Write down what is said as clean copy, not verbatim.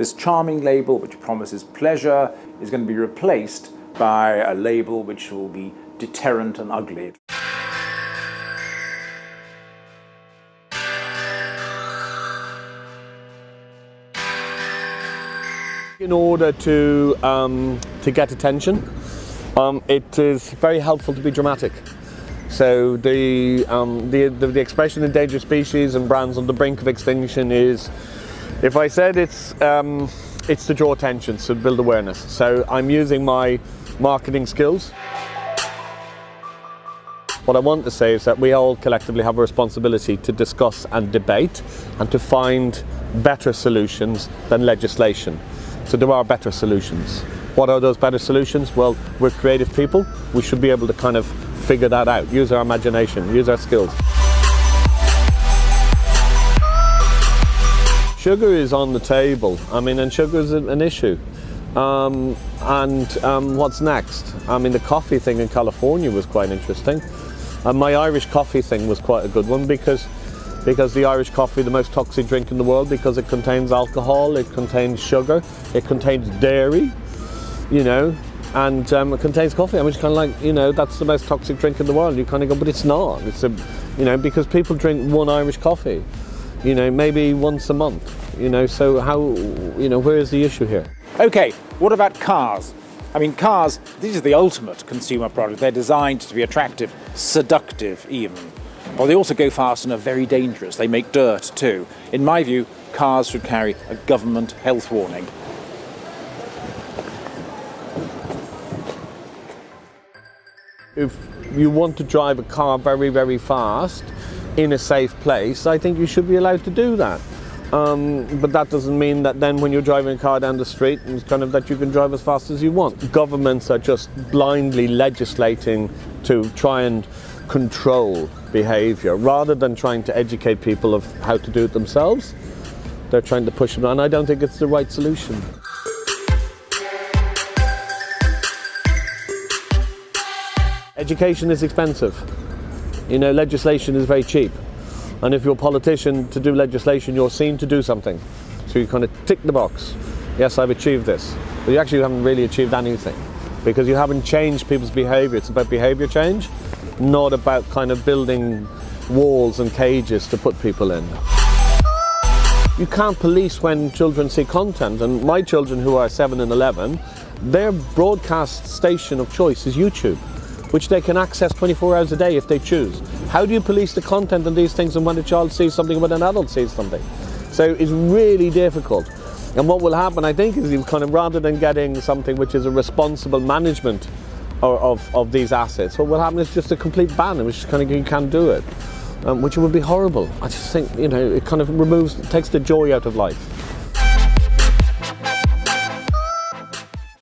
this charming label, which promises pleasure, is going to be replaced by a label which will be deterrent and ugly. In order to get attention, it is very helpful to be dramatic. So the expression endangered species and brands on the brink of extinction is, if I said it's to draw attention, to build awareness. So I'm using my marketing skills. What I want to say is that we all collectively have a responsibility to discuss and debate and to find better solutions than legislation. So there are better solutions. What are those better solutions? Well, we're creative people. We should be able to kind of figure that out, use our imagination, use our skills. Sugar is on the table. I mean, and sugar is an issue. What's next? I mean, the coffee thing in California was quite interesting. My Irish coffee thing was quite a good one because the Irish coffee, the most toxic drink in the world, because it contains alcohol, it contains sugar, it contains dairy, you know, and it contains coffee. I mean, it's kind of like, you know, that's the most toxic drink in the world. You kind of go, but it's not. It's you know, because people drink one Irish coffee, you know, maybe once a month, you know, so how, you know, where is the issue here? Okay, what about cars? I mean, cars, this is the ultimate consumer product. They're designed to be attractive, seductive even. Well, they also go fast and are very dangerous. They make dirt too. In my view, cars should carry a government health warning. If you want to drive a car very, very fast in a safe place, I think you should be allowed to do that. But that doesn't mean that then when you're driving a car down the street, it's kind of that you can drive as fast as you want. Governments are just blindly legislating to try and control behaviour rather than trying to educate people of how to do it themselves. They're trying to push them, and I don't think it's the right solution. Education is expensive. You know, legislation is very cheap. And if you're a politician to do legislation, you're seen to do something. So you kind of tick the box. Yes, I've achieved this. But you actually haven't really achieved anything because you haven't changed people's behaviour. It's about behaviour change, not about kind of building walls and cages to put people in. You can't police when children see content, and my children who are 7 and 11, their broadcast station of choice is YouTube, which they can access 24 hours a day if they choose. How do you police the content on these things and when a child sees something when an adult sees something? So it's really difficult. And what will happen, I think, is you kind of, rather than getting something which is a responsible management of these assets, what will happen is just a complete ban, which kind of you can't do it, which would be horrible. I just think, you know, it kind of takes the joy out of life.